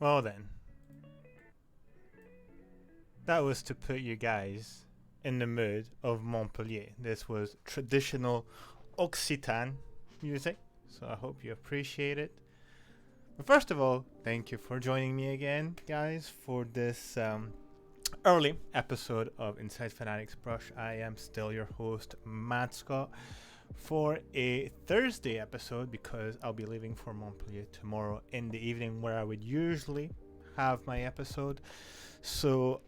Well then, that was to put you guys in the mood of Montpellier. This was traditional Occitan music, so I hope you appreciate it. But first of all, thank you for joining me again, guys, for this early episode of Inside Fnatic's Brush. I am still your host, Matt Scott, for a Thursday episode because I'll be leaving for Montpellier tomorrow in the evening where I would usually have my episode. So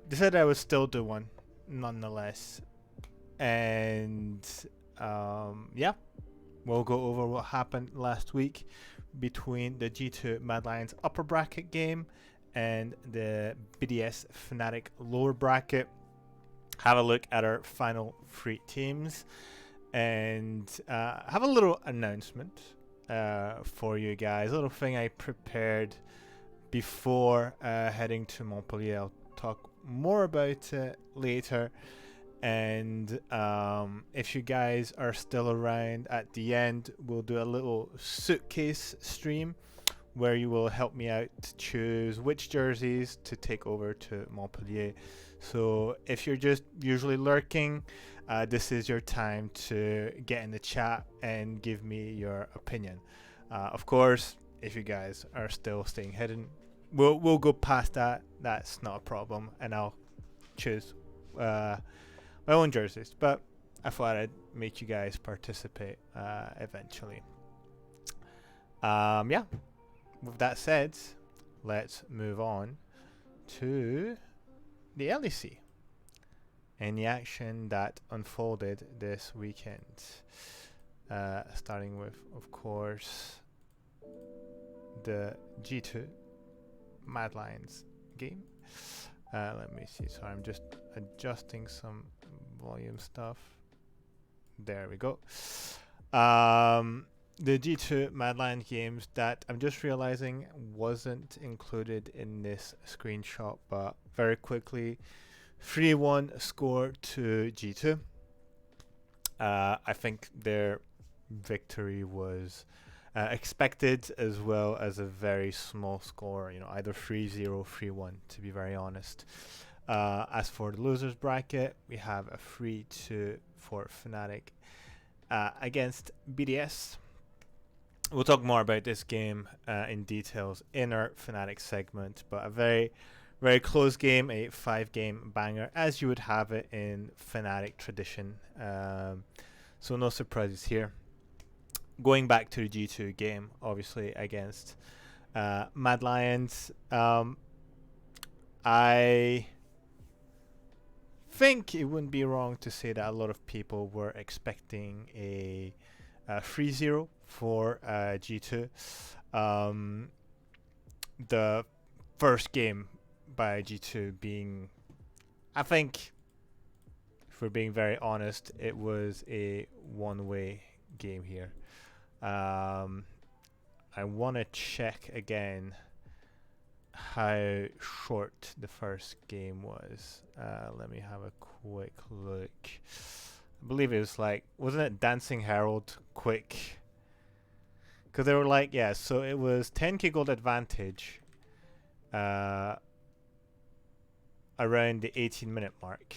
decided I would still do one nonetheless. And yeah, we'll go over what happened last week between the G2 Mad Lions upper bracket game and the BDS Fnatic lower bracket. Have a look at our final three teams and have a little announcement for you guys. A little thing I prepared before heading to Montpellier. I'll talk more about it later. And if you guys are still around at the end, we'll do a little suitcase stream where you will help me out to choose which jerseys to take over to Montpellier. So if you're just usually lurking, this is your time to get in the chat and give me your opinion. Of course, if you guys are still staying hidden, we'll go past that. That's not a problem, and I'll choose my own jerseys. But I thought I'd make you guys participate eventually. Yeah. With that said, let's move on to the LEC and the action that unfolded this weekend. Starting with, of course, the G2 Mad Lions game. Let me see. Sorry, I'm just adjusting some volume stuff. There we go. The G2 Mad Lions games that I'm just realizing wasn't included in this screenshot, but very quickly, 3-1 score to G2. I think their victory was expected, as well as a very small score, either 3-0, 3-1, to be very honest. As for the losers bracket, we have a 3-2 for Fnatic against BDS. We'll talk more about this game in details in our Fnatic segment, but a very, very close game, a 5-game banger, as you would have it in Fnatic tradition. So no surprises here. Going back to the G2 game, obviously against Mad Lions, I think it wouldn't be wrong to say that a lot of people were expecting a 3-0 for G2. The first game by G2 being, I think, if we're being very honest, it was a one-way game here. I want to check again how short the first game was. Let me have a quick look. I believe it was wasn't it Dancing Herald quick? Because they were so it was 10k gold advantage around the 18-minute mark.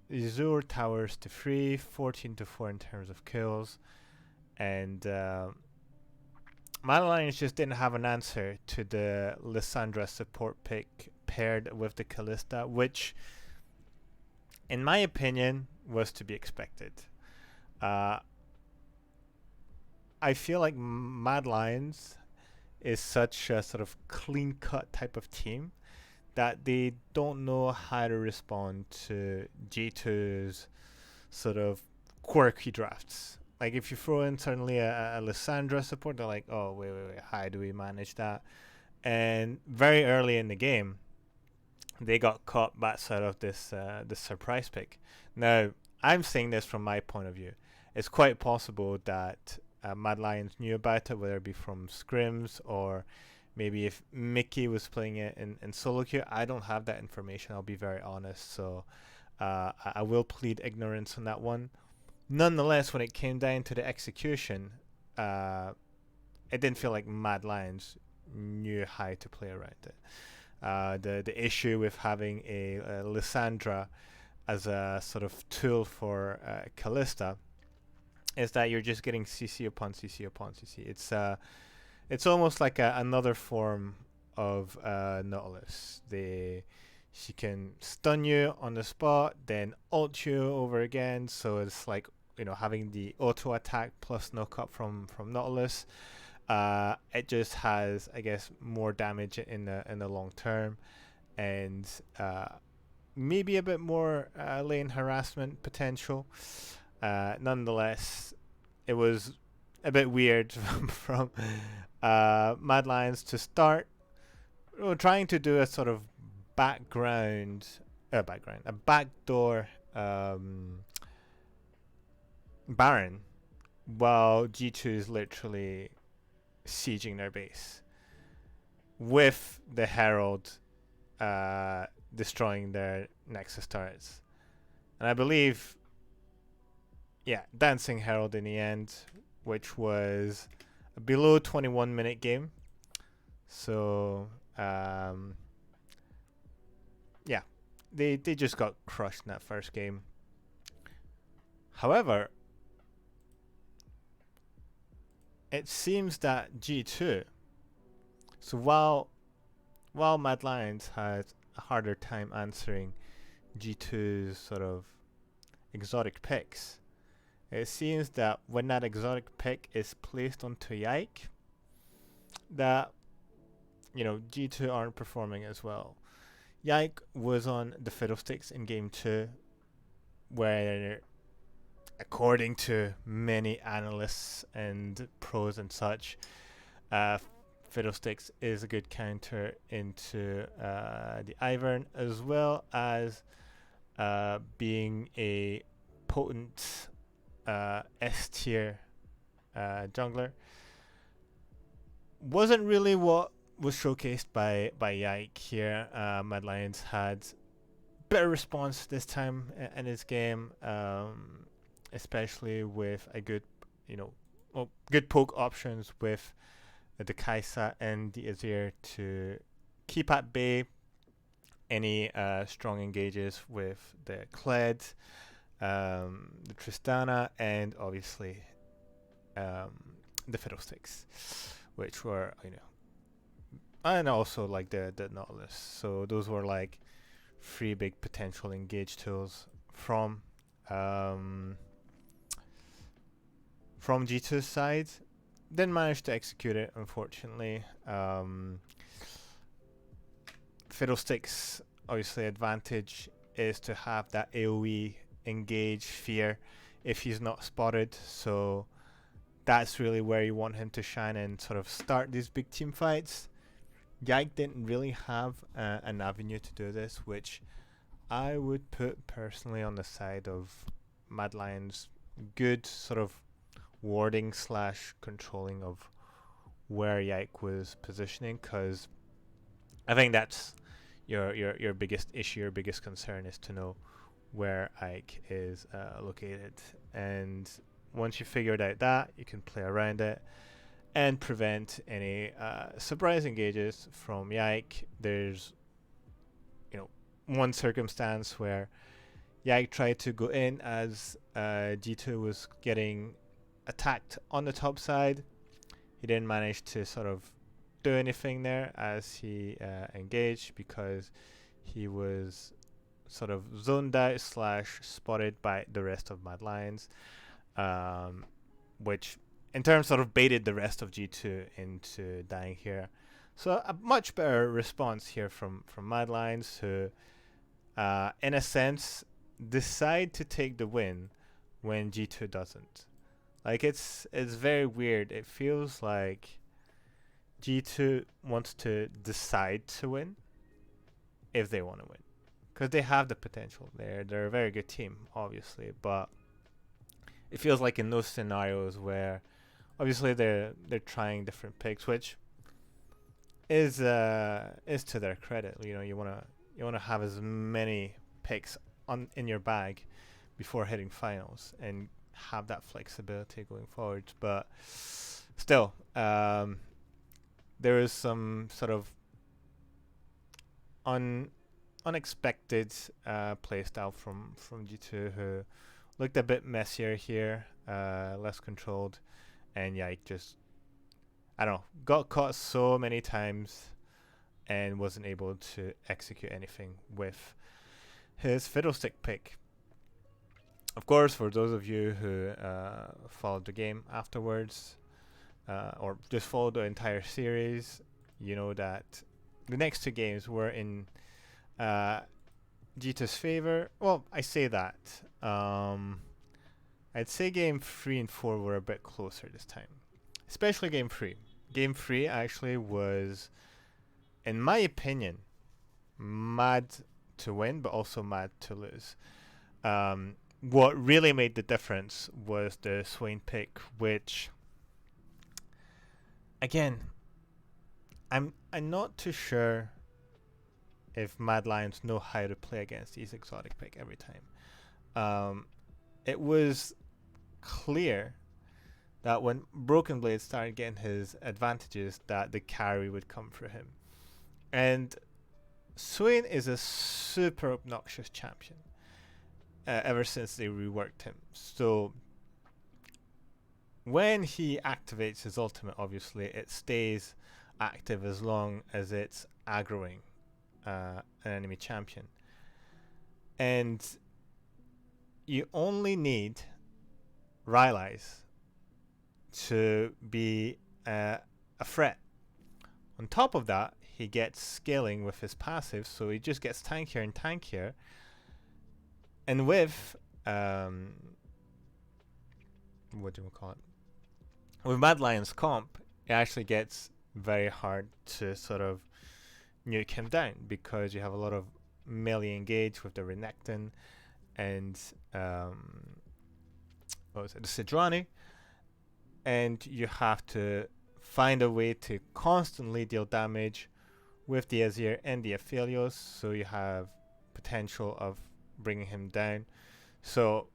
Azure towers to 3, 14-4 in terms of kills, and Mad Lions just didn't have an answer to the Lissandra support pick paired with the Kalista, which, in my opinion, was to be expected. I feel like Mad Lions is such a sort of clean-cut type of team that they don't know how to respond to G2's sort of quirky drafts. Like, if you throw in suddenly a Lissandra support, they're like, oh, wait, how do we manage that? And very early in the game, they got caught backside of this surprise pick. Now, I'm saying this from my point of view. It's quite possible that Mad Lions knew about it, whether it be from scrims or maybe if Mickey was playing it in solo queue. I don't have that information, I'll be very honest. So I will plead ignorance on that one. Nonetheless, when it came down to the execution, it didn't feel like Mad Lions knew how to play around it. The issue with having a Lysandra as a sort of tool for Callista is that you're just getting CC upon CC upon CC. It's almost like another form of Nautilus. She can stun you on the spot, then ult you over again. So it's like, having the auto attack plus knock up from Nautilus. It just has, I guess, more damage in the long term, and maybe a bit more lane harassment potential. Nonetheless, it was a bit weird from Mad Lions to start trying to do a sort of a backdoor Baron, while G2 is literally sieging their base with the Herald destroying their Nexus turrets. And I believe, Dancing Herald in the end, which was a below 21-minute game. So, they just got crushed in that first game. However, it seems that G2, so while Mad Lions had a harder time answering G2's sort of exotic picks, it seems that when that exotic pick is placed onto Yike, that G2 aren't performing as well. Yike was on the fiddlesticks in game 2, where, according to many analysts and pros and such, fiddlesticks is a good counter into the Ivern, as well as being a potent S tier jungler. Wasn't really what was showcased by Yike here. Mad Lions had better response this time in his game, especially with a good, good poke options with the Kaisa and the Azir to keep at bay any strong engages with the Kled, the Tristana, and obviously the Fiddlesticks, which were, and also like the Nautilus. So those were like 3 big potential engage tools from G2's side. Didn't manage to execute it, unfortunately. Fiddlesticks, obviously, advantage is to have that AoE engage fear if he's not spotted. So that's really where you want him to shine and sort of start these big team fights. Yike didn't really have an avenue to do this, which I would put personally on the side of Mad Lions' good sort of warding / controlling of where Yike was positioning, because I think that's your biggest issue, your biggest concern is to know where Ike is located. And once you figured out that, you can play around it and prevent any surprise engages from Yike. There's one circumstance where Yike tried to go in as G2 was getting attacked on the top side. He didn't manage to sort of do anything there as he engaged, because he was sort of zoned out / spotted by the rest of Mad Lions, which in turn sort of baited the rest of G2 into dying here. So a much better response here from Mad Lions, who in a sense decide to take the win when G2 doesn't. Like, it's very weird. It feels like G2 wants to decide to win if they want to win, because they have the potential. They're a very good team, obviously, but it feels like in those scenarios where obviously they're trying different picks, which is to their credit. You wanna have as many picks in your bag before hitting finals and have that flexibility going forward. But Still, there is some sort of unexpected playstyle from G2, who looked a bit messier here, less controlled, and yeah, just, I don't know, got caught so many times and wasn't able to execute anything with his fiddlestick pick. Of course, for those of you who followed the game afterwards, or just followed the entire series, you know that the next two games were in G2's favor. Well, I say that. I'd say game 3 and 4 were a bit closer this time, especially game 3. Game 3 actually was, in my opinion, mad to win, but also mad to lose. What really made the difference was the Swain pick, which, again, I'm not too sure if Mad Lions know how to play against these exotic pick every time. It was clear that when Broken Blade started getting his advantages, that the carry would come for him. And Swain is a super obnoxious champion ever since they reworked him. So when he activates his ultimate, obviously it stays active as long as it's aggroing an enemy champion. And you only need Rylai's to be a threat. On top of that, he gets scaling with his passive, so he just gets tankier and tankier. And with what do we call it? With Mad Lion's comp, it actually gets very hard to sort of nuke him down, because you have a lot of melee engage with the Renekton and what was it, the Sejuani, and you have to find a way to constantly deal damage with the Azir and the Aphelios, so you have potential of bringing him down. So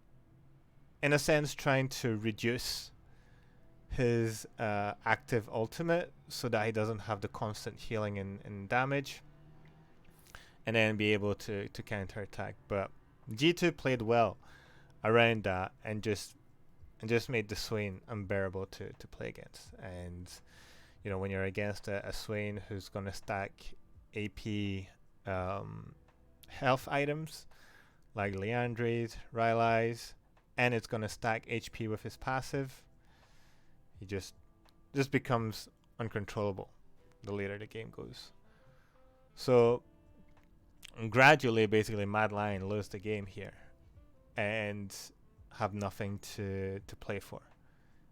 in a sense, trying to reduce his active ultimate so that he doesn't have the constant healing and damage, and then be able to counter attack. But G2 played well around that and just made the Swain unbearable to play against. And you know, when you're against a Swain who's gonna stack AP health items like Liandry's, Rylai's, and it's gonna stack HP with his passive, he just becomes uncontrollable the later the game goes. So gradually, basically, Mad Lion lose the game here and have nothing to play for.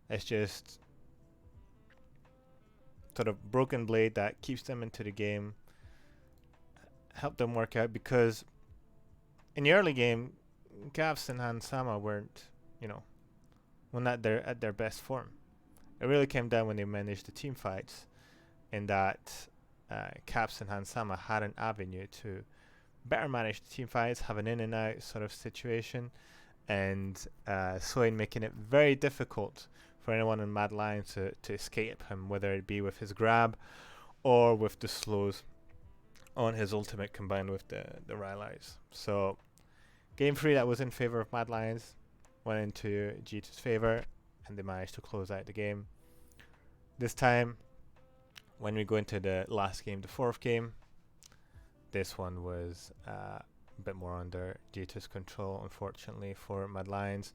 It's just sort of Broken Blade that keeps them into the game, help them work out, because in the early game, Gavs and Hansama weren't, at their best form. It really came down when they managed the team fights, in that Caps and Hansama had an avenue to better manage the team fights, have an in and out sort of situation, and Swain making it very difficult for anyone in Mad Lion to escape him, whether it be with his grab or with the slows on his ultimate combined with the Rylai's. So game 3 that was in favor of Mad Lions went into G2's favor, and they managed to close out the game. This time, when we go into the last game, the 4th game, this one was a bit more under G2's control, unfortunately, for Mad Lions,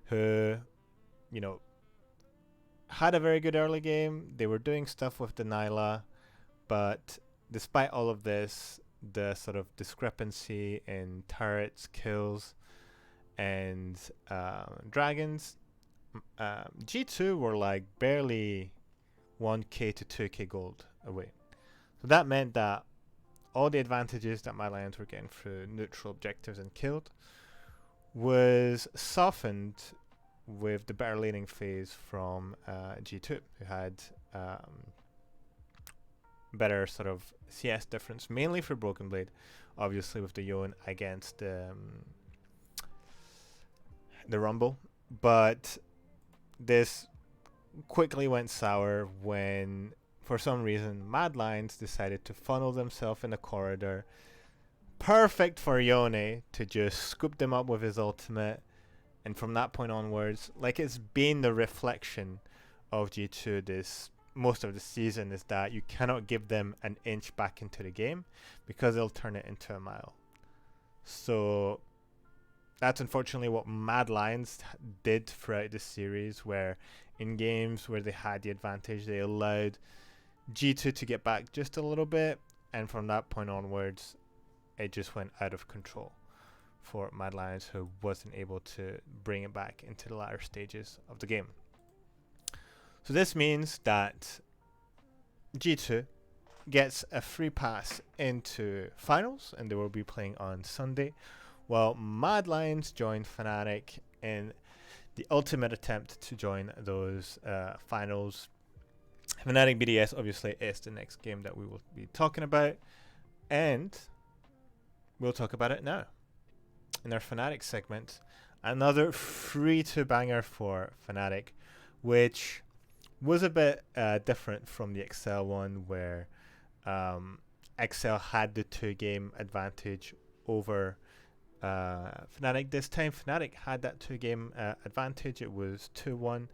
who, had a very good early game. They were doing stuff with the Nyla, but despite all of this, the sort of discrepancy in turrets, kills, and dragons, G2 were like barely 1k to 2k gold away. So that meant that all the advantages that Mad Lions were getting through neutral objectives and killed was softened with the better laning phase from G2, who had better sort of CS difference, mainly for Broken Blade, obviously with the Yone against the Rumble. But this quickly went sour when, for some reason, Mad Lions decided to funnel themselves in a corridor. Perfect for Yone to just scoop them up with his ultimate. And from that point onwards, like, it's been the reflection of G2 this most of the season, is that you cannot give them an inch back into the game because they'll turn it into a mile. So that's unfortunately what Mad Lions did throughout this series, where in games where they had the advantage, they allowed G2 to get back just a little bit, and from that point onwards, it just went out of control for Mad Lions, who wasn't able to bring it back into the latter stages of the game. So this means that G2 gets a free pass into finals, and they will be playing on Sunday, while Mad Lions join Fnatic in the ultimate attempt to join those finals. Fnatic BDS obviously is the next game that we will be talking about, and we'll talk about it now. In our Fnatic segment, another free-to-banger for Fnatic, which was a bit different from the Excel one, where Excel had the 2-game advantage over Fnatic. This time Fnatic had that 2-game advantage. It was 2-1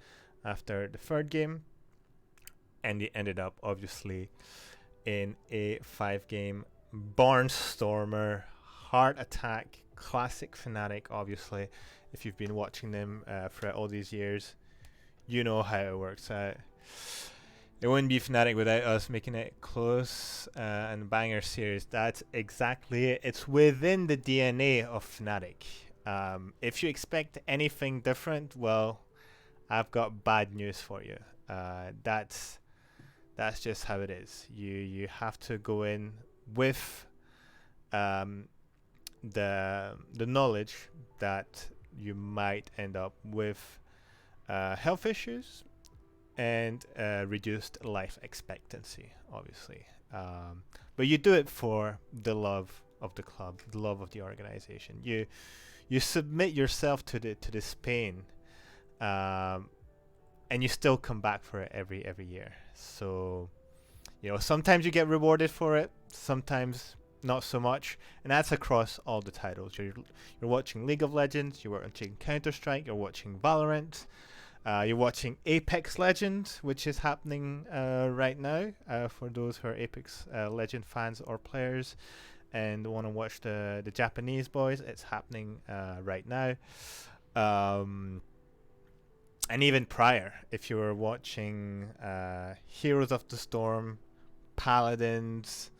after the 3rd game, and they ended up obviously in a 5-game Barnstormer heart attack. Classic Fnatic, obviously. If you've been watching them throughout all these years, you know how it works out. It wouldn't be Fnatic without us making it close and banger series. That's exactly it. It's within the DNA of Fnatic. If you expect anything different, well, I've got bad news for you. That's just how it is. You have to go in with the knowledge that you might end up with health issues and reduced life expectancy, obviously. But you do it for the love of the club, the love of the organization. You submit yourself to this pain, and you still come back for it every year. So, sometimes you get rewarded for it, sometimes not so much, and that's across all the titles. You're watching League of Legends, you're watching Counter-Strike, you're watching Valorant, you're watching Apex Legends, which is happening right now for those who are Apex Legend fans or players and want to watch the Japanese boys. It's happening right now. And even prior, if you were watching Heroes of the Storm, Paladins,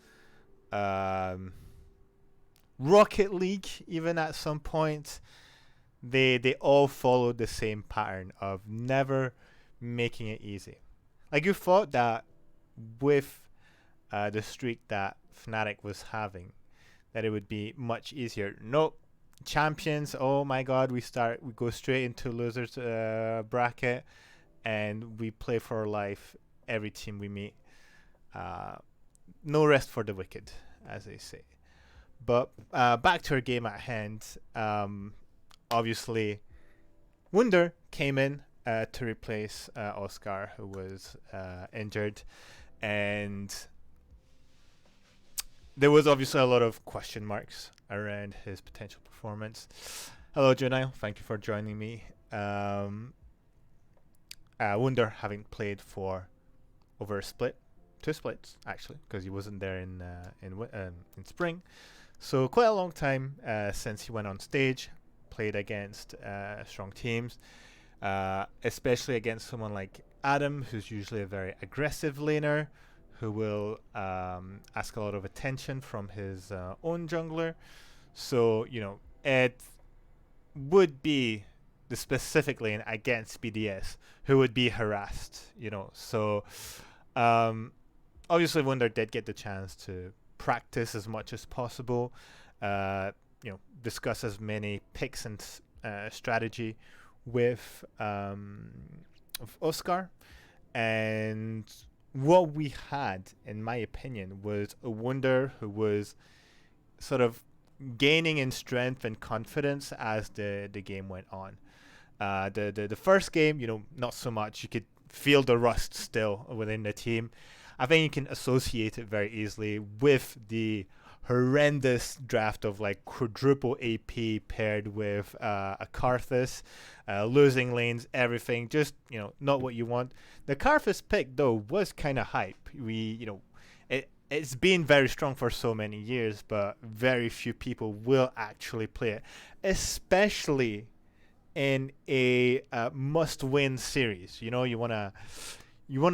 Rocket League, even at some point, they all followed the same pattern of never making it easy. Like, you thought that with the streak that Fnatic was having, that it would be much easier. Nope. Champions, oh my god, we go straight into losers bracket, and we play for our life every team we meet. No rest for the wicked, as they say. But back to our game at hand. Obviously, Wunder came in to replace Oscar, who was injured, and there was obviously a lot of question marks around his potential performance. Hello, Junai. Thank you for joining me. Wunder having played for over a split, 2 splits actually, because he wasn't there in spring. So quite a long time since he went on stage, played against strong teams, especially against someone like Adam, who's usually a very aggressive laner, who will ask a lot of attention from his own jungler. So, it would be the specific lane against BDS who would be harassed, So, obviously, Wunder did get the chance to practice as much as possible, discuss as many picks and strategy with Oscar. And what we had, in my opinion, was a Wunder who was sort of gaining in strength and confidence as the game went on. The first game, not so much. You could feel the rust still within the team. I think you can associate it very easily with the horrendous draft of like quadruple AP paired with a Karthus, losing lanes, everything, just not what you want. The Karthus pick though was kind of hype. It's been very strong for so many years, but very few people will actually play it, especially in a must-win series. You wanna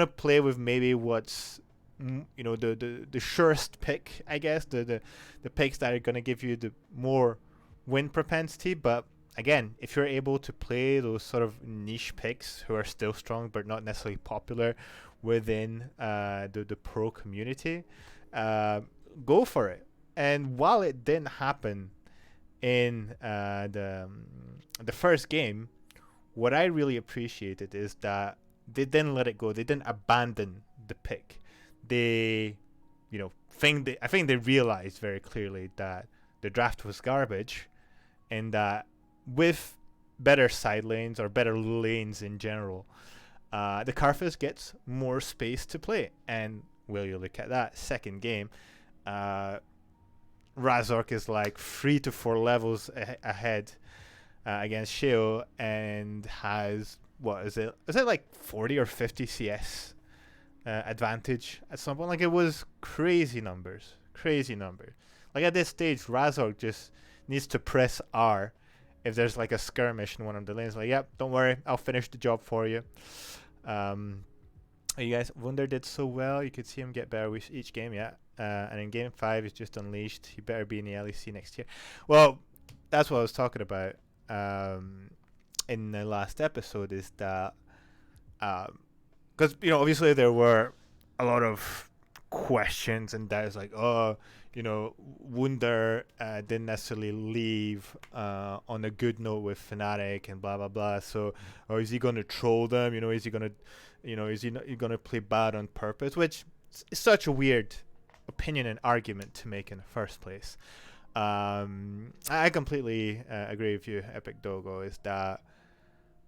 play with maybe what's the surest pick, I guess, the picks that are gonna give you the more win propensity. But again, if you're able to play those sort of niche picks who are still strong but not necessarily popular within the pro community, go for it. And while it didn't happen in the first game, what I really appreciated is that they didn't let it go. They didn't abandon the pick. They, I think they realized very clearly that the draft was garbage, and that with better side lanes or better lanes in general, the Karthus gets more space to play. And will you look at that second game? Razork is like 3 to 4 levels ahead against Sheo, and has, what is it? Is it like 40 or 50 CS advantage at some point? Like, it was crazy numbers. Like, at this stage, Razork just needs to press R if there's like a skirmish in one of the lanes. Like, yep, don't worry, I'll finish the job for you. You guys, Wunder did so well. You could see him get better with each game, yeah. And in game 5, he's just unleashed. He better be in the LEC next year. Well, that's what I was talking about in the last episode, is that because obviously there were a lot of questions and doubts, like, Wunder didn't necessarily leave on a good note with Fnatic and blah blah blah. So, is he going to troll them? Is he going to, is he going to play bad on purpose? Which is such a weird opinion and argument to make in the first place. I completely agree with you, Epic Dogo, is that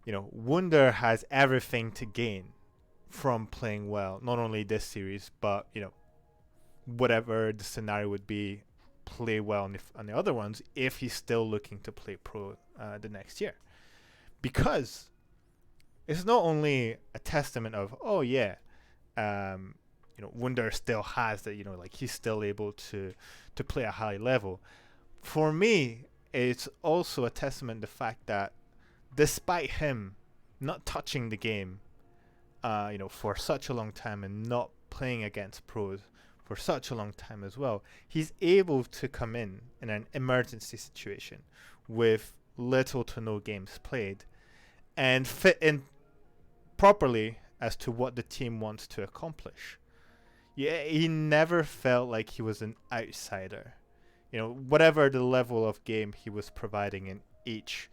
Wunder has everything to gain from playing well, not only this series, but whatever the scenario would be, play well on the other ones if he's still looking to play pro the next year. Because it's not only a testament of, Wunder still has that, like, he's still able to play a high level. For me, it's also a testament to the fact that despite him not touching the game for such a long time, and not playing against pros for such a long time as well, he's able to come in an emergency situation with little to no games played and fit in properly as to what the team wants to accomplish. Yeah, he never felt like he was an outsider. Whatever the level of game he was providing in each,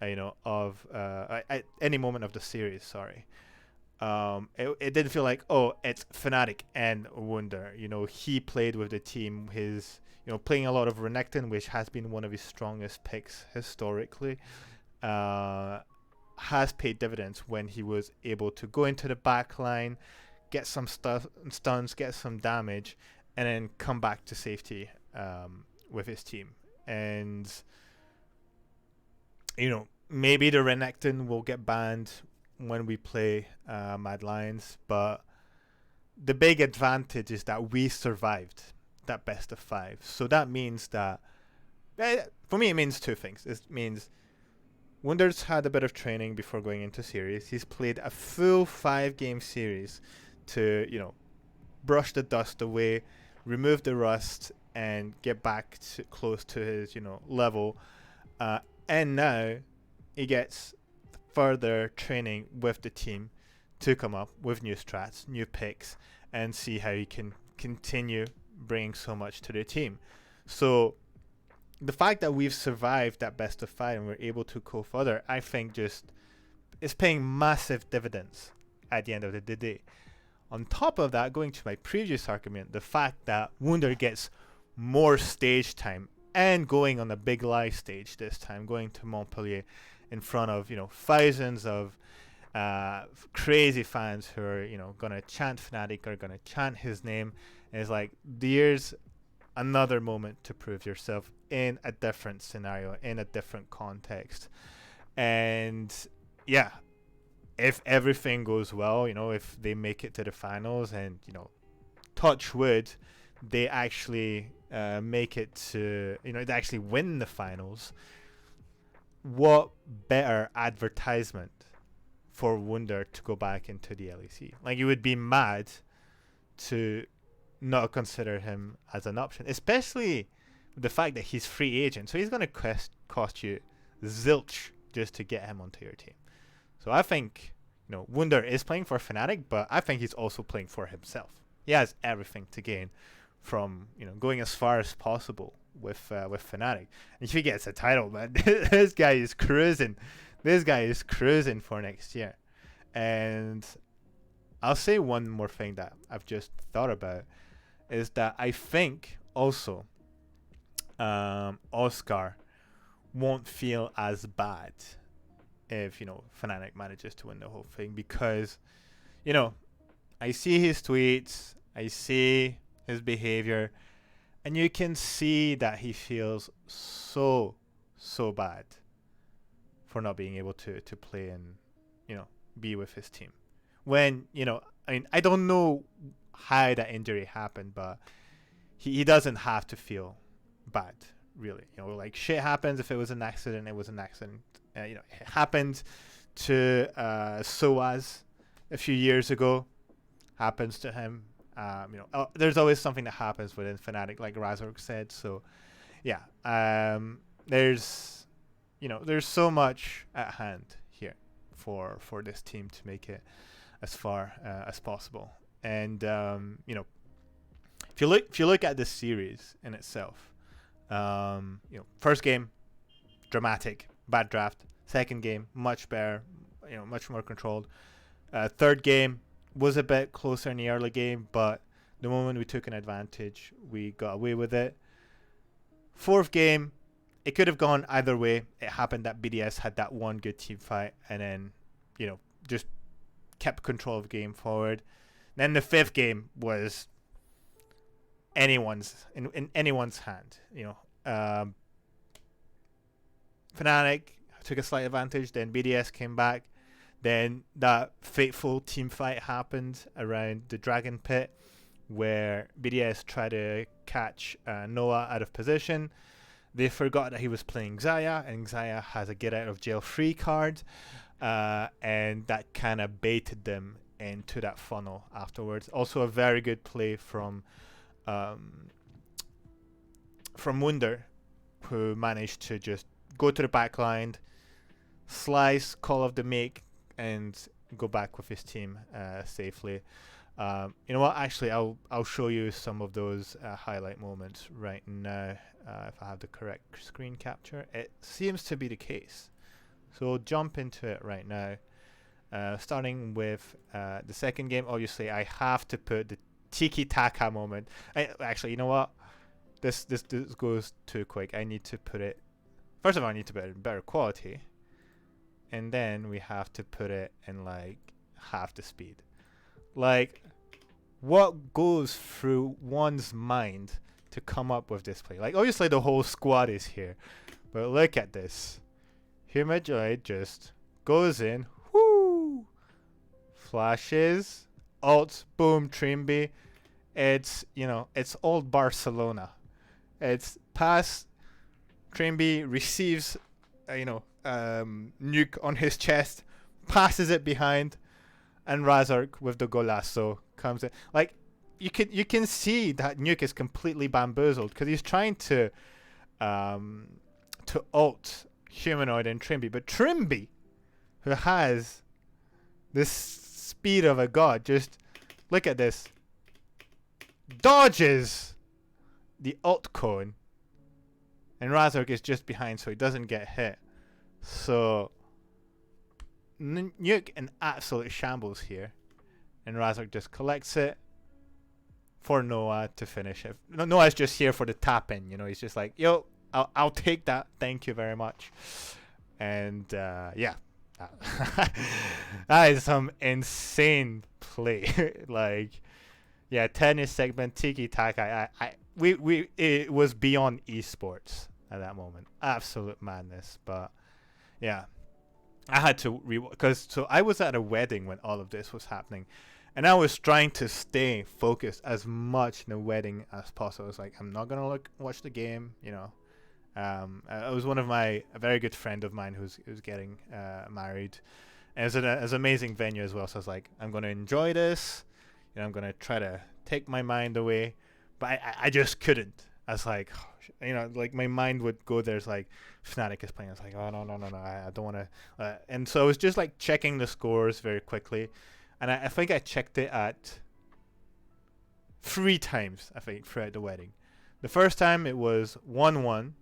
at any moment of the series, sorry. It didn't feel like, it's Fnatic and Wunder. He played with the team. His, playing a lot of Renekton, which has been one of his strongest picks historically, has paid dividends when he was able to go into the back line, get some stuns, get some damage, and then come back to safety with his team. And, maybe the Renekton will get banned when we play Mad Lions, but the big advantage is that we survived that best of 5. So that means that, for me, it means two things. It means Wunder's had a bit of training before going into series. He's played a full 5-game series to, brush the dust away, remove the rust, and get back to close to his, level. And now he gets further training with the team to come up with new strats, new picks, and see how he can continue bringing so much to the team. So the fact that we've survived that best of 5 and we're able to go further, I think just is paying massive dividends at the end of the day. On top of that, going to my previous argument, the fact that Wunder gets more stage time and going on a big live stage this time, going to Montpellier in front of thousands of crazy fans who are, gonna chant Fnatic, are gonna chant his name. And it's like, there's another moment to prove yourself in a different scenario, in a different context. And yeah, if everything goes well, if they make it to the finals and, touch wood, they actually make it to, they actually win the finals, what better advertisement for Wunder to go back into the LEC? Like, you would be mad to not consider him as an option, especially the fact that he's free agent. So he's going to cost you zilch just to get him onto your team. So I think, Wunder is playing for Fnatic, but I think he's also playing for himself. He has everything to gain from, going as far as possible with Fnatic. And if he gets a title, man, this guy is cruising. This guy is cruising for next year. And I'll say one more thing that I've just thought about is that I think also Oscar won't feel as bad if, Fnatic manages to win the whole thing, because, I see his tweets, I see his behavior, and you can see that he feels so bad for not being able to play and, be with his team. When, I don't know how that injury happened, but he doesn't have to feel bad, really. Like, shit happens. If it was an accident, it was an accident. It happened to Soaz a few years ago. Happens to him. There's always something that happens within Fnatic, like Razork said. So, yeah, there's so much at hand here for this team to make it as far as possible. And if you look at this series in itself, first game dramatic, bad draft. Second game much better, much more controlled. Third game was a bit closer in the early game, but the moment we took an advantage, we got away with it. Fourth game, it could have gone either way. It happened that BDS had that one good team fight, and then, just kept control of the game forward. Then the fifth game was anyone's in anyone's hand. Fnatic took a slight advantage. Then BDS came back. Then that fateful team fight happened around the Dragon Pit, where BDS tried to catch Noah out of position. They forgot that he was playing Xayah, and Xayah has a get out of jail free card, and that kind of baited them into that funnel afterwards. Also a very good play from Wunder, who managed to just go to the back line, slice, call off the make, and go back with his team safely. You know what? Actually, I'll show you some of those highlight moments right now. If I have the correct screen capture, it seems to be the case. So we'll jump into it right now. Starting with the second game, obviously I have to put the Tiki Taka moment. Actually, you know what? This goes too quick. I need to put it. First of all, I need to put it in better quality, and then we have to put it in like half the speed. Like, what goes through one's mind to come up with this play? Like, obviously the whole squad is here, but look at this. Humajoy just goes in, whoo, flashes, ult, boom, Trimby. It's, it's old Barcelona. It's pass, Trimby receives, nuke on his chest, passes it behind, and Razork with the golasso comes in. Like, you can see that nuke is completely bamboozled because he's trying to ult Humanoid and Trimby, but Trimby, who has this speed of a god, just look at this, dodges the ult cone, and Razork is just behind, so he doesn't get hit. So Nuke in absolute shambles here, and Razork just collects it for Noah to finish it. Noah's just here for the tap in, he's just like, yo, I'll take that, thank you very much. And yeah, That is some insane play. Like, yeah, tennis segment, tiki taka. We it was beyond esports at that moment. Absolute madness. But yeah, I had to because so I was at a wedding when all of this was happening, and I was trying to stay focused as much in the wedding as possible. I was like, I'm not gonna watch the game, you know. It was one of a very good friend of mine who's getting married, and it's an amazing venue as well. So I was like, I'm gonna enjoy this, you know, I'm gonna try to take my mind away, but I just couldn't. I was like, you know, like my mind would go there's like Fnatic is playing. I was like, oh no, I don't want to. And so I was just like checking the scores very quickly, and I think I checked it at 3 times. I think throughout the wedding. The first time it was 1-1.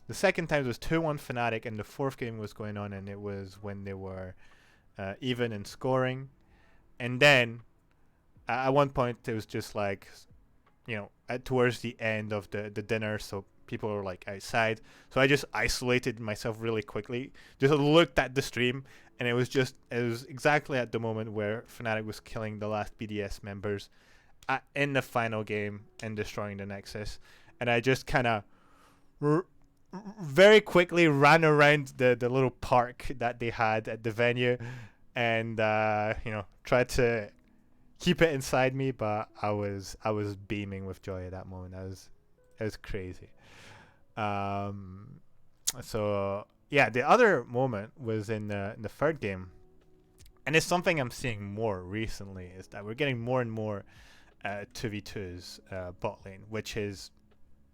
The second time it was 2-1 Fnatic, and the fourth game was going on, and it was when they were even in scoring. And then at one point it was just like, you know, towards the end of the dinner, so people were like outside. So I just isolated myself really quickly, just looked at the stream, and it was exactly at the moment where Fnatic was killing the last BDS members in the final game and destroying the Nexus. And I just kind of very quickly ran around the little park that they had at the venue, and you know, tried to keep it inside me, but I was beaming with joy at that moment. It was crazy. So yeah, the other moment was in the third game, and it's something I'm seeing more recently, is that we're getting more and more 2v2s bot lane, which is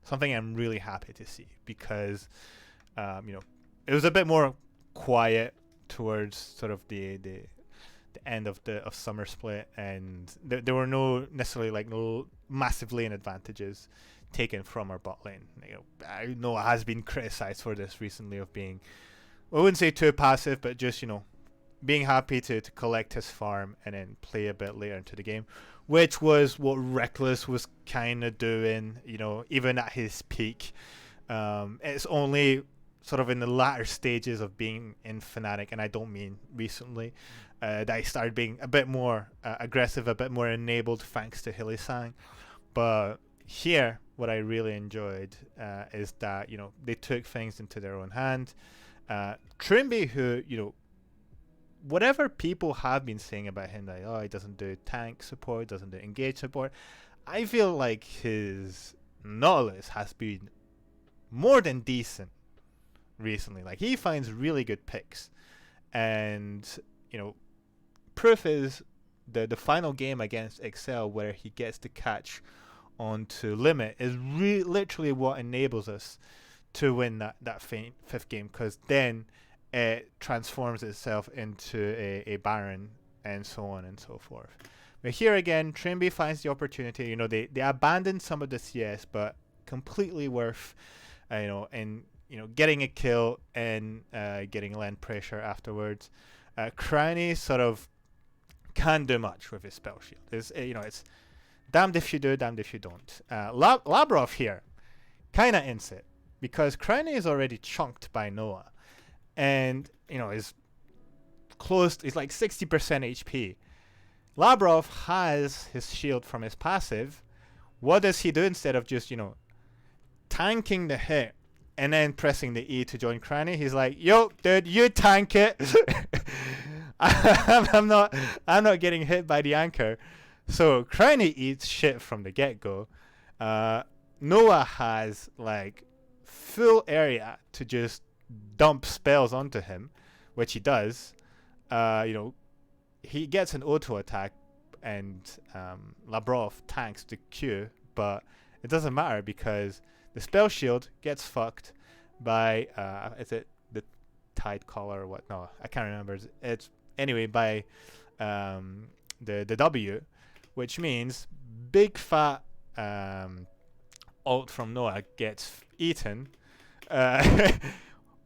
something I'm really happy to see, because you know, it was a bit more quiet towards sort of the end of summer split, and there were no necessarily like no massive lane advantages taken from our bot lane. You know, I know it has been criticized for this recently of being, I wouldn't say too passive, but just, you know, being happy to collect his farm and then play a bit later into the game, which was what Reckless was kind of doing, you know, even at his peak. It's only sort of in the latter stages of being in Fnatic, and I don't mean recently, that I started being a bit more aggressive, a bit more enabled thanks to Hilly-Sang. But here, what I really enjoyed is that, you know, they took things into their own hand. Trimby, who, you know, whatever people have been saying about him, like, oh, he doesn't do tank support, doesn't do engage support, I feel like his Nautilus has been more than decent recently. Like, he finds really good picks, and, you know, proof is the final game against Excel, where he gets to catch onto Limit, is literally what enables us to win that fifth game, because then it transforms itself into a Baron, and so on and so forth. But here again, Trimby finds the opportunity. You know, they abandoned some of the CS, but completely worth, you know, and, you know, getting a kill and getting land pressure afterwards. Crownie sort of can't do much with his spell shield. It's, you know, it's damned if you do, damned if you don't. Labrov here kind of ends it, because Crownie is already chunked by Noah, and, you know, is close. He's like 60% HP. Labrov has his shield from his passive. What does he do instead of just, you know, tanking the hit and then pressing the E to join Crownie? He's like, yo, dude, you tank it. I'm not getting hit by the anchor. So Crownie eats shit from the get-go. Noah has like full area to just dump spells onto him, which he does. You know, he gets an auto attack, and Labrov tanks the Q, but it doesn't matter because the spell shield gets fucked by is it the Tide Collar or what? No, I can't remember. It's anyway by the W, which means big fat ult from Noah gets eaten.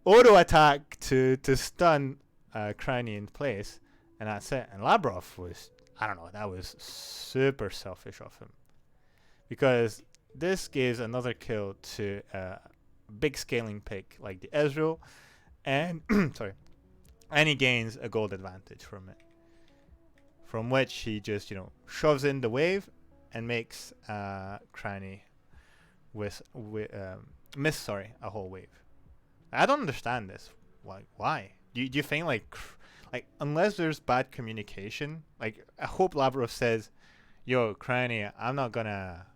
Auto attack to stun Crownie in place, and that's it. And Labrov was, I don't know, that was super selfish of him, because this gives another kill to a big scaling pick like the Ezreal, and sorry, and he gains a gold advantage from it, from which he just shoves in the wave and makes Cranny miss a whole wave. I don't understand this. Why? Do you think like unless there's bad communication, like I hope Lavrov says, "Yo, Cranny, I'm not gonna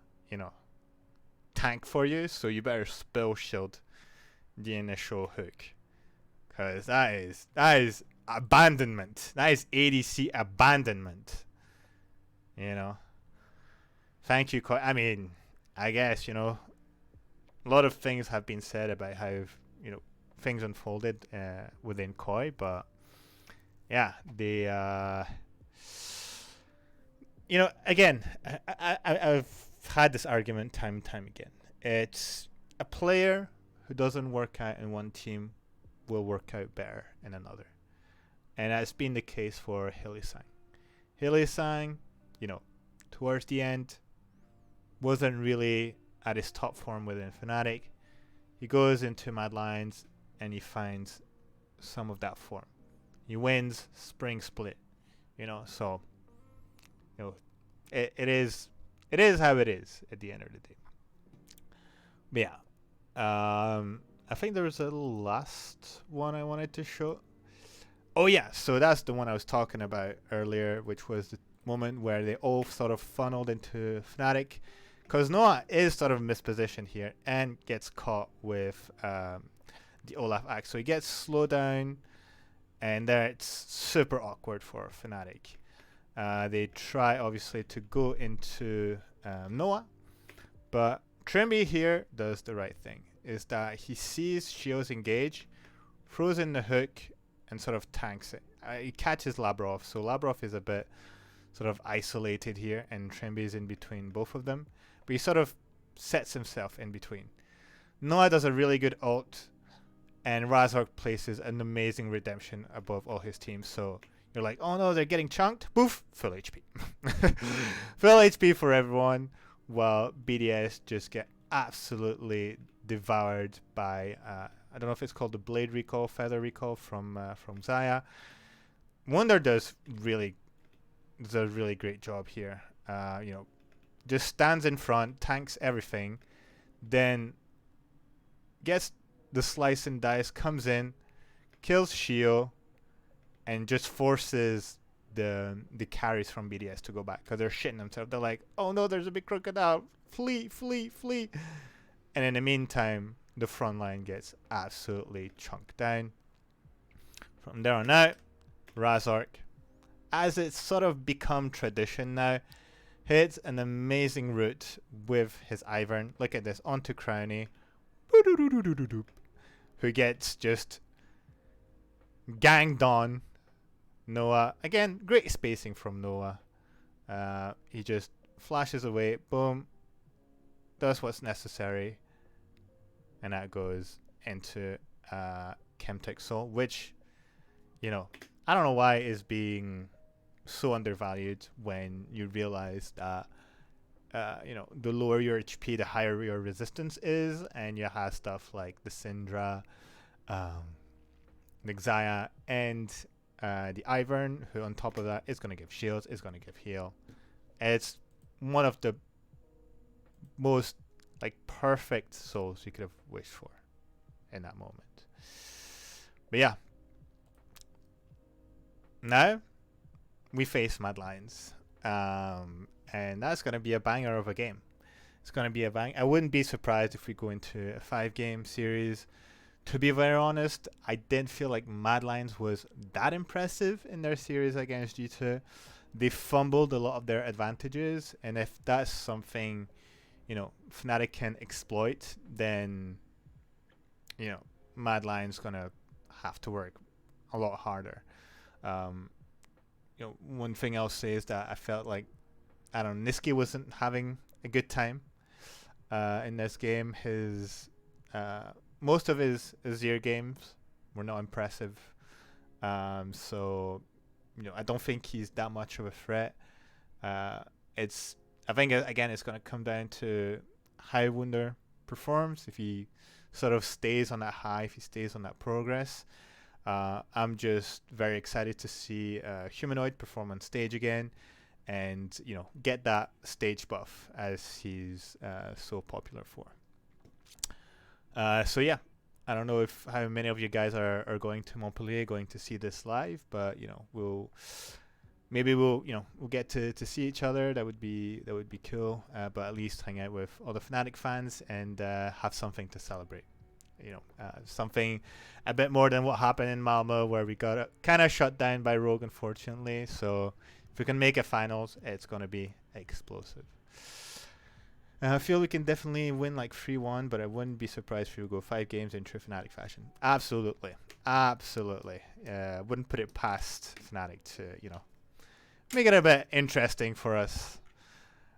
tank for you, so you better spell shield the initial hook, because that is abandonment. That is ADC abandonment. Thank you. I mean, I guess a lot of things have been said about how things unfolded within Koi, but yeah, again, I've had this argument time and time again. It's a player who doesn't work out in one team will work out better in another, and that's been the case for Hylissang. Hylissang, towards the end, wasn't really at his top form within Fnatic. He goes into Mad Lions and he finds some of that form. He wins Spring Split, so it is how it is at the end of the day. But yeah, I think there was a last one I wanted to show. Oh yeah, so that's the one I was talking about earlier, which was the moment where they all sort of funneled into Fnatic, because Noah is sort of mispositioned here and gets caught with the Olaf axe. So he gets slowed down, and there it's super awkward for Fnatic. They try obviously to go into Noah, but Trimby here does the right thing. Is that he sees Shios engage, throws in the hook, and sort of tanks it. He catches Labrov, so Labrov is a bit sort of isolated here, and Trimby is in between both of them. But he sort of sets himself in between. Noah does a really good ult, and Razork places an amazing redemption above all his teams. So you're like, oh no, they're getting chunked. Boof, full HP. Full HP for everyone, while BDS just get absolutely devoured by I don't know if it's called the Blade Recall, Feather Recall from Xayah. Wonder does a really great job here. Just stands in front, tanks everything, then gets the slice and dice, comes in, kills Shio, and just forces the carries from BDS to go back because they're shitting themselves. They're like, oh no, there's a big crocodile. Flee, flee, flee. And in the meantime, the front line gets absolutely chunked down. From there on out, Razork, as it's sort of become tradition now, hits an amazing route with his Ivern. Look at this, onto Crowny, who gets just ganged on. Noah, again, great spacing from Noah. He just flashes away, boom, does what's necessary, and that goes into Chemtech Soul, which, I don't know why is being so undervalued when you realize that, the lower your HP, the higher your resistance is, and you have stuff like the Syndra, the Xayah, and the Ivern, who on top of that is going to give shields, is going to give heal. It's one of the most perfect souls you could have wished for in that moment. But yeah, now we face Mad Lions, and that's going to be a banger of a game. It's going to be a bang. I wouldn't be surprised if we go into a 5-game series. To be very honest, I didn't feel like Mad Lions was that impressive in their series against G2. They fumbled a lot of their advantages, and if that's something Fnatic can exploit, then Mad Lions gonna have to work a lot harder. One thing I'll say is that I felt like Niski wasn't having a good time in this game. His most of his Azir games were not impressive. So I don't think he's that much of a threat. I think again it's going to come down to how Wunder performs. If he sort of stays on that high, if he stays on that progress, I'm just very excited to see Humanoid perform on stage again, and get that stage buff as he's so popular for. So yeah, I don't know if how many of you guys are going to Montpellier, going to see this live, but we'll get to see each other. That would be cool. But at least hang out with other Fnatic fans and have something to celebrate. Something a bit more than what happened in Malmo, where we got kind of shut down by Rogue, unfortunately. So if we can make a finals, it's gonna be explosive. I feel we can definitely win like 3-1, but I wouldn't be surprised if we go 5 games in true Fnatic fashion. Absolutely. Wouldn't put it past Fnatic to, make it a bit interesting for us.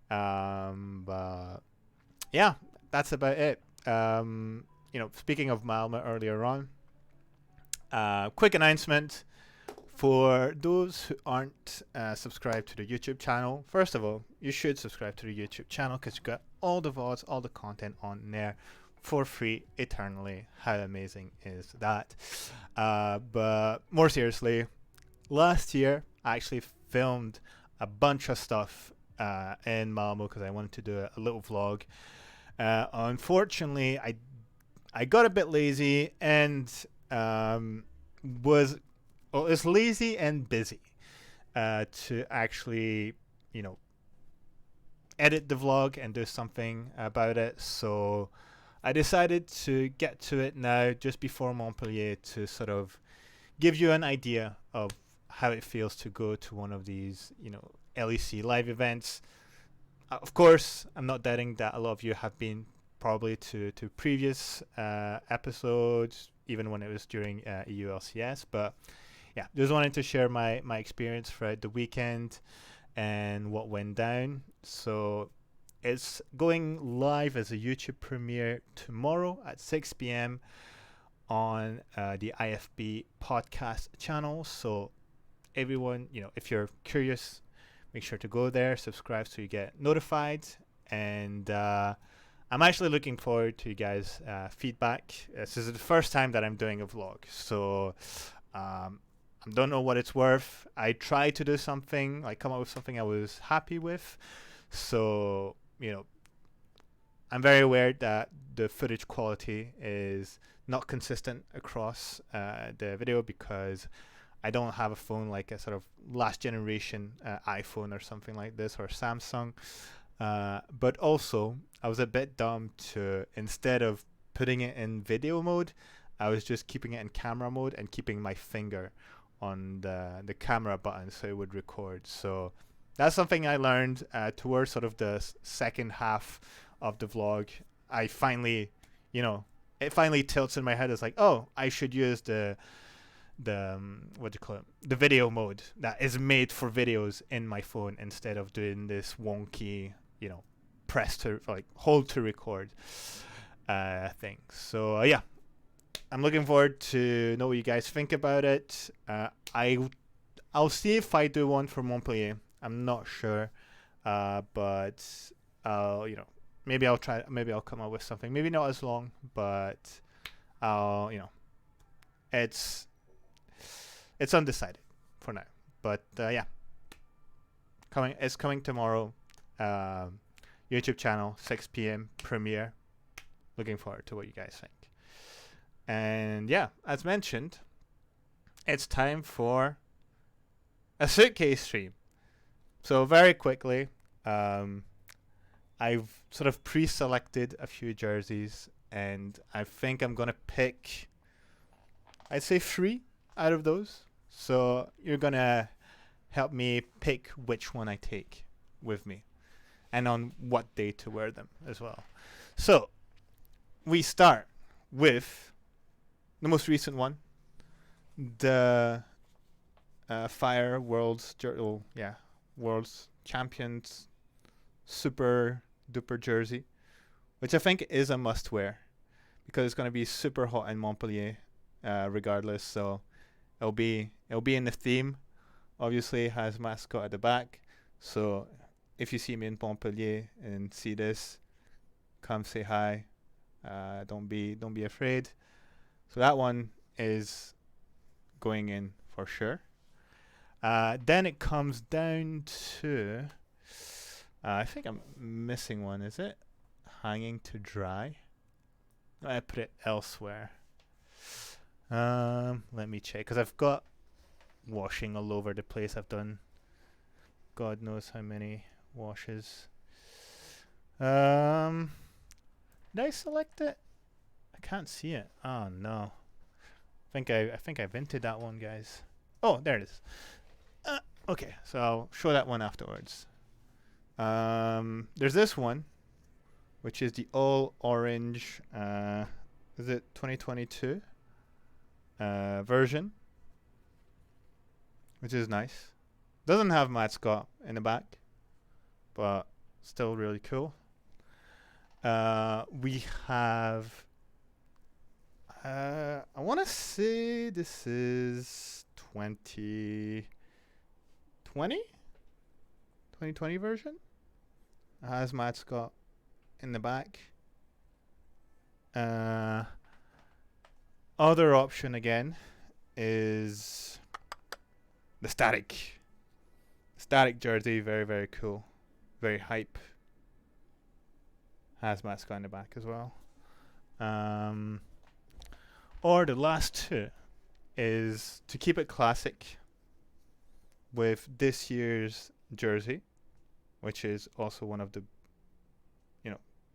But yeah, that's about it. Speaking of Malmo earlier on, quick announcement. For those who aren't subscribed to the YouTube channel, first of all, you should subscribe to the YouTube channel because you got all the VODs, all the content on there for free eternally. How amazing is that? But more seriously, last year I actually filmed a bunch of stuff in Malmo because I wanted to do a little vlog. Unfortunately, I got a bit lazy and was lazy and busy to actually, edit the vlog and do something about it. So I decided to get to it now, just before Montpellier, to sort of give you an idea of how it feels to go to one of these, LEC live events. Of course, I'm not doubting that a lot of you have been probably to previous episodes, even when it was during EULCS, but yeah, just wanted to share my experience throughout the weekend and what went down. So it's going live as a YouTube premiere tomorrow at 6 p.m. on the IFB podcast channel. So everyone, if you're curious, make sure to go there, subscribe so you get notified. And I'm actually looking forward to you guys' feedback. This is the first time that I'm doing a vlog, so I don't know what it's worth. I tried to do something, come up with something I was happy with. So, I'm very aware that the footage quality is not consistent across the video because I don't have a phone like a sort of last generation iPhone or something like this, or Samsung. But also, I was a bit dumb to, instead of putting it in video mode, I was just keeping it in camera mode and keeping my finger on the camera button so it would record. So that's something I learned towards sort of the second half of the vlog. I finally, it finally tilts in my head. It's like, oh, I should use the what do you call it? The video mode that is made for videos in my phone instead of doing this wonky, press to hold to record thing. So yeah. I'm looking forward to know what you guys think about it. I'll see if I do one for Montpellier. I'm not sure, but maybe I'll try. Maybe I'll come up with something. Maybe not as long, but it's undecided for now. But yeah, it's coming tomorrow. YouTube channel, 6 p.m. premiere. Looking forward to what you guys think. And yeah, as mentioned, it's time for a suitcase stream. So very quickly, I've sort of pre-selected a few jerseys, and I think I'm gonna pick, I'd say 3 out of those. So you're gonna help me pick which one I take with me, and on what day to wear them as well. So we start with the most recent one, the Fire World's Champions Super Duper jersey, which I think is a must-wear because it's going to be super hot in Montpellier, regardless. So it'll be in the theme. Obviously, it has mascot at the back. So if you see me in Montpellier and see this, come say hi. Don't be afraid. So that one is going in for sure. Then it comes down to, I think I'm missing one, is it? Hanging to dry. I put it elsewhere. Let me check, because I've got washing all over the place. I've done God knows how many washes. Did I select it? I can't see it. Oh no. I think I vented that one, guys. Oh, there it is. Okay, so I'll show that one afterwards. There's this one, which is the all orange, is it 2022 version, which is nice. Doesn't have Matt Scott in the back, but still really cool. We have, I want to say this is 2020 version. It has Matt Scott in the back. Other option again is the Static. Static jersey, very, very cool. Very hype. Has Matt Scott in the back as well. Or the last two is to keep it classic with this year's jersey, which is also one of the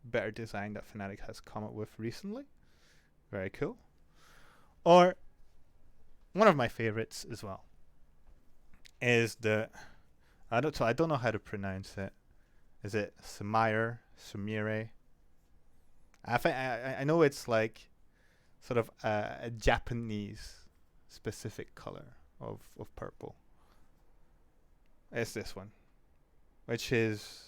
better design that Fnatic has come up with recently. Very cool. Or one of my favorites as well is the I don't know how to pronounce it. Is it Sumire? I know it's like sort of a Japanese specific color of purple. It's this one, which is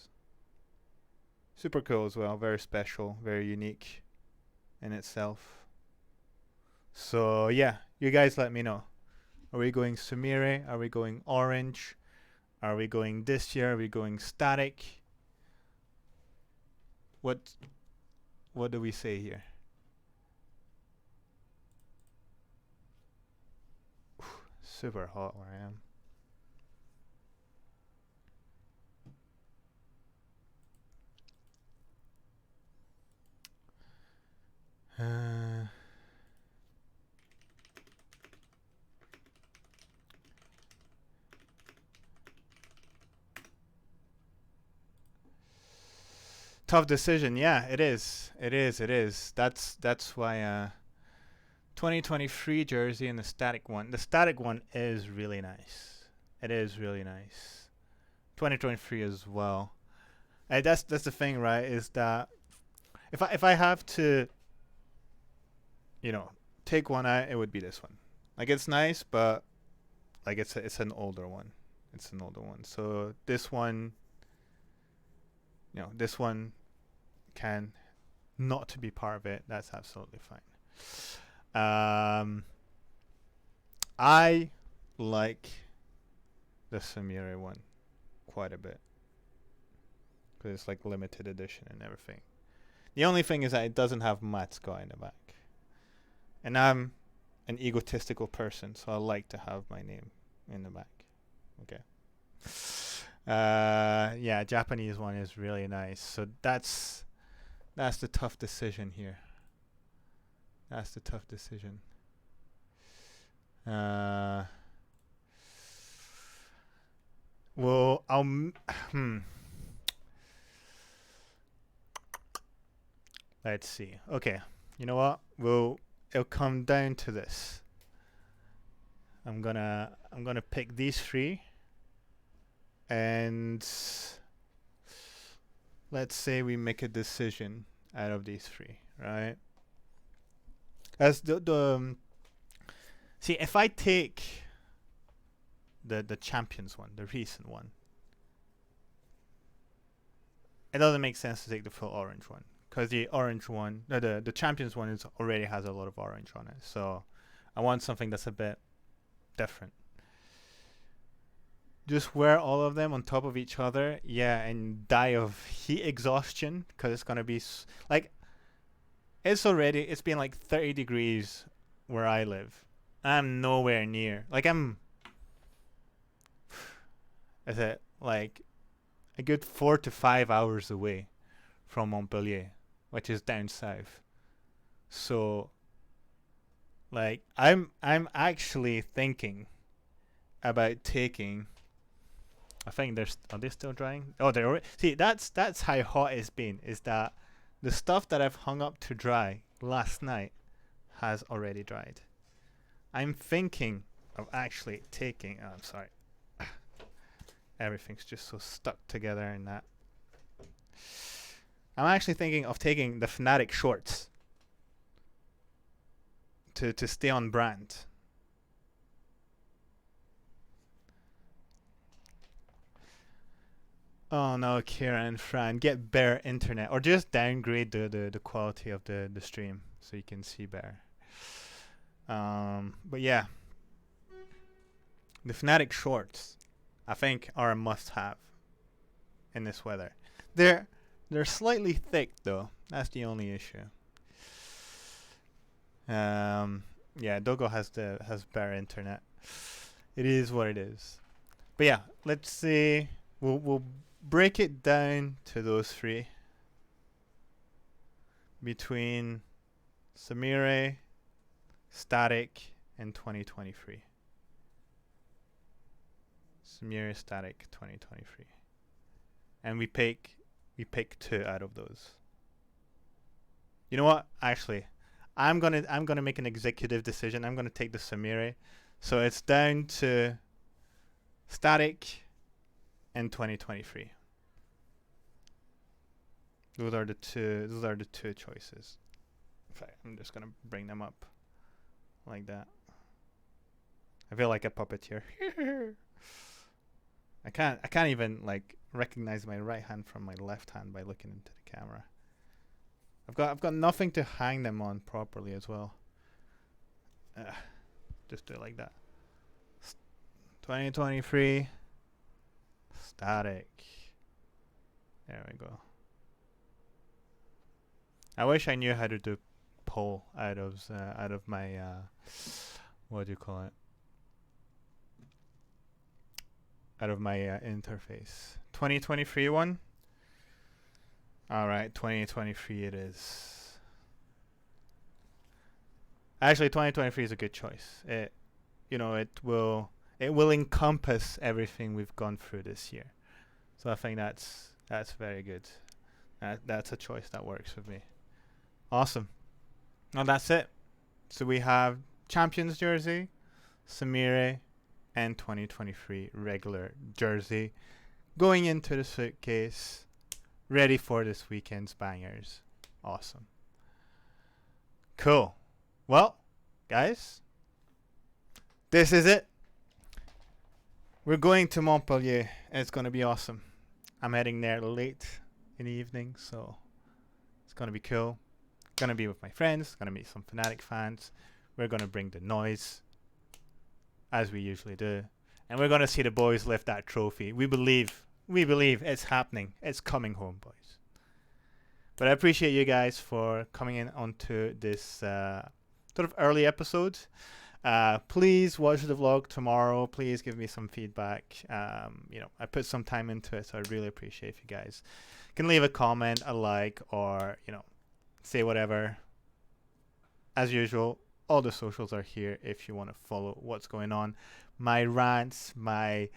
super cool as well, very special, very unique in itself. So yeah, you guys let me know. Are we going Sumire? Are we going orange? Are we going this year? Are we going Static? What do we say here? Super hot where I am. Tough decision. Yeah, it is. That's why 2023 jersey and the Static one. The Static one is really nice. It is really nice. 2023 as well. That's the thing, right? Is that if I have to take one out, it would be this one. Like, it's nice, but like it's an older one. It's an older one. So this one, this one can not to be part of it. That's absolutely fine. I like the Sumire one quite a bit because it's like limited edition and everything. The only thing is that it doesn't have Matt Scott in the back. And I'm an egotistical person, so I like to have my name in the back. Okay. Yeah, Japanese one is really nice. So that's the tough decision here. That's the tough decision. Well, let's see. Okay, you know what? It'll come down to this. I'm gonna pick these three, and let's say we make a decision out of these three, right? As see, if I take the champions one, the recent one, it doesn't make sense to take the full orange one. Because the orange one, the champions one already has a lot of orange on it. So I want something that's a bit different. Just wear all of them on top of each other, yeah, and die of heat exhaustion, because it's gonna be like it's been like 30 degrees where I live, I'm nowhere near. Like I'm, is it like a good 4 to 5 hours away from Montpellier, which is down south. So like I'm actually thinking about taking. I think are they still drying? Oh, they're already. See, that's how hot it's been. Is that the stuff that I've hung up to dry last night has already dried. I'm thinking of actually taking. Oh, I'm sorry. Everything's just so stuck together in that. I'm actually thinking of taking the Fnatic shorts to stay on brand. Oh no, Kira and Fran, get better internet or just downgrade the quality of the stream so you can see better. But yeah, the Fnatic shorts, I think, are a must-have in this weather. They're slightly thick though. That's the only issue. Yeah, Dogo has better internet. It is what it is. But yeah, let's see. We'll break it down to those three between Samire, Static, and 2023. Samire, Static, 2023, and we pick two out of those. You know what? Actually, I'm gonna make an executive decision. I'm gonna take the Samire, so it's down to Static and 2023. Those are the two choices. In fact, I'm just gonna bring them up like that. I feel like a puppeteer. I can't even like recognize my right hand from my left hand by looking into the camera. I've got nothing to hang them on properly as well. Just do it like that. 2023 Static. There we go. I wish I knew how to do poll out of my what do you call it? Out of my interface. 2023 one. All right, 2023 it is. Actually, 2023 is a good choice. It will encompass everything we've gone through this year. So I think that's very good. That's a choice that works with me. Awesome. Well, that's it. So we have Champions jersey, Samire, and 2023 regular jersey going into the suitcase, ready for this weekend's bangers. Awesome. Cool. Well, guys, this is it. We're going to Montpellier, and it's going to be awesome. I'm heading there late in the evening, so it's going to be cool. Going to be with my friends, going to meet some Fnatic fans. We're going to bring the noise, as we usually do. And we're going to see the boys lift that trophy. We believe it's happening. It's coming home, boys. But I appreciate you guys for coming in onto this sort of early episode. Please watch the vlog tomorrow. Please give me some feedback. I put some time into it, so I really appreciate if you guys can leave a comment, a like, or say whatever. As usual, all the socials are here if you want to follow what's going on. My rants, my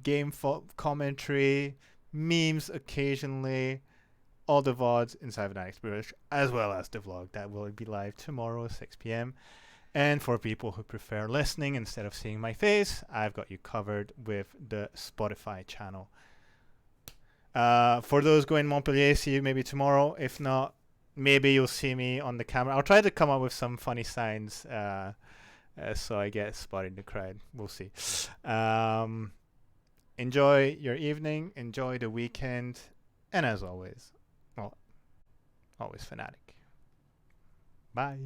game commentary, memes occasionally, all the VODs inside Fnatic Spirit, as well as the vlog that will be live tomorrow, 6 p.m. And for people who prefer listening instead of seeing my face, I've got you covered with the Spotify channel. For those going Montpellier, see you maybe tomorrow. If not, maybe you'll see me on the camera. I'll try to come up with some funny signs so I get spotted in the crowd. We'll see. Enjoy your evening. Enjoy the weekend. And as always, always Fnatic. Bye.